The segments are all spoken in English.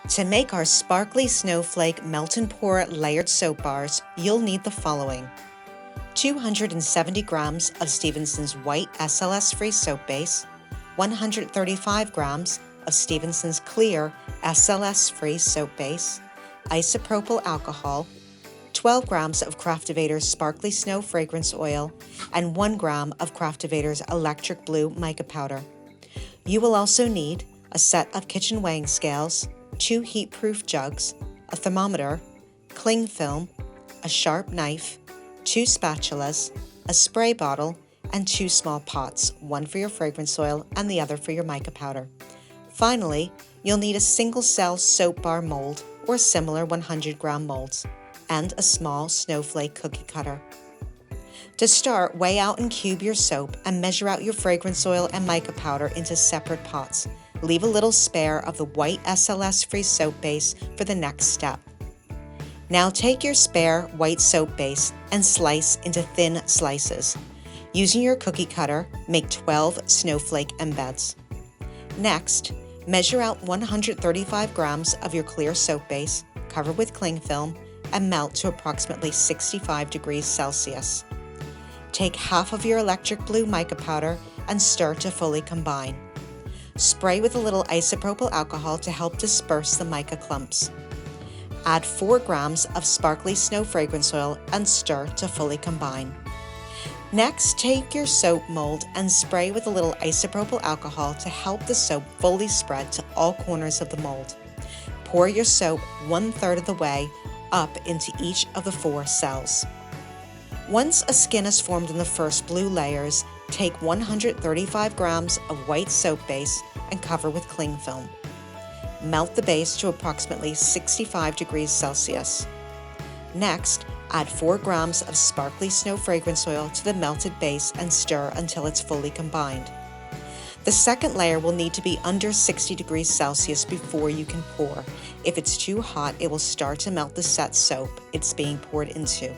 To make our sparkly snowflake melt and pour layered soap bars, you'll need the following: 270 grams of Stevenson's white SLS-free soap base, 135 grams of Stevenson's clear SLS-free soap base, isopropyl alcohol, 12 grams of Craftovator's Sparkly Snow fragrance oil, and 1 gram of Craftovator's electric blue mica powder. You will also need a set of kitchen weighing scales, 2 heat-proof jugs, a thermometer, cling film, a sharp knife, 2 spatulas, a spray bottle, and 2 small pots, one for your fragrance oil and the other for your mica powder. Finally, you'll need a single-cell soap bar mold or similar 100-gram molds, and a small snowflake cookie cutter. To start, weigh out and cube your soap and measure out your fragrance oil and mica powder into separate pots. Leave a little spare of the white SLS-free soap base for the next step. Now take your spare white soap base and slice into thin slices. Using your cookie cutter, make 12 snowflake embeds. Next, measure out 135 grams of your clear soap base, cover with cling film, and melt to approximately 65 degrees Celsius. Take half of your electric blue mica powder and stir to fully combine. Spray with a little isopropyl alcohol to help disperse the mica clumps. Add 4 grams of sparkly snow fragrance oil and stir to fully combine. Next, take your soap mold and spray with a little isopropyl alcohol to help the soap fully spread to all corners of the mold. Pour your soap 1/3 of the way up into each of the 4 cells. Once a skin is formed in the first blue layers, take 135 grams of white soap base and cover with cling film. Melt the base to approximately 65 degrees Celsius. Next, add 4 grams of sparkly snow fragrance oil to the melted base and stir until it's fully combined. The second layer will need to be under 60 degrees Celsius before you can pour. If it's too hot, it will start to melt the set soap it's being poured into.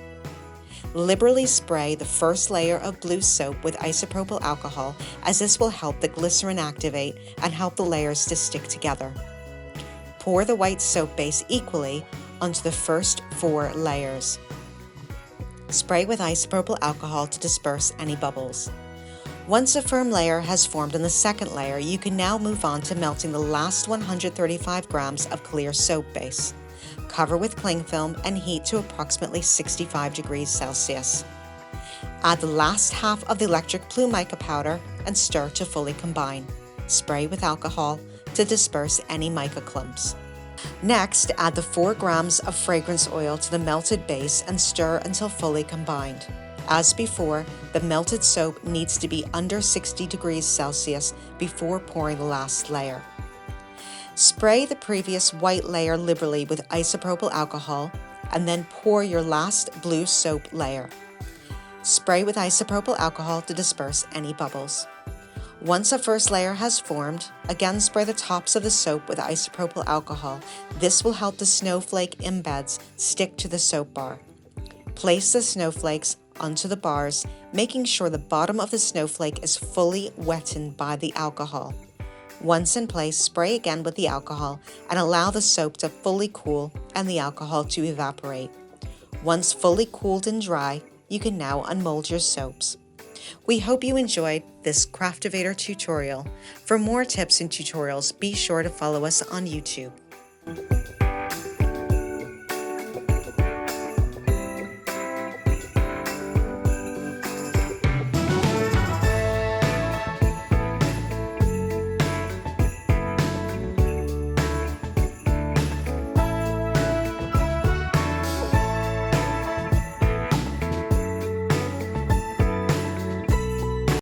Liberally spray the first layer of blue soap with isopropyl alcohol, as this will help the glycerin activate and help the layers to stick together. Pour the white soap base equally onto the first 4 layers. Spray with isopropyl alcohol to disperse any bubbles. Once a firm layer has formed in the second layer, you can now move on to melting the last 135 grams of clear soap base. Cover with cling film and heat to approximately 65 degrees Celsius. Add the last half of the electric blue mica powder and stir to fully combine. Spray with alcohol to disperse any mica clumps. Next, add the 4 grams of fragrance oil to the melted base and stir until fully combined. As before, the melted soap needs to be under 60 degrees Celsius before pouring the last layer. Spray the previous white layer liberally with isopropyl alcohol and then pour your last blue soap layer. Spray with isopropyl alcohol to disperse any bubbles. Once a first layer has formed, again spray the tops of the soap with isopropyl alcohol. This will help the snowflake embeds stick to the soap bar. Place the snowflakes onto the bars, making sure the bottom of the snowflake is fully wetted by the alcohol. Once in place, spray again with the alcohol and allow the soap to fully cool and the alcohol to evaporate. Once fully cooled and dry, you can now unmold your soaps. We hope you enjoyed this Craftovator tutorial. For more tips and tutorials, be sure to follow us on YouTube.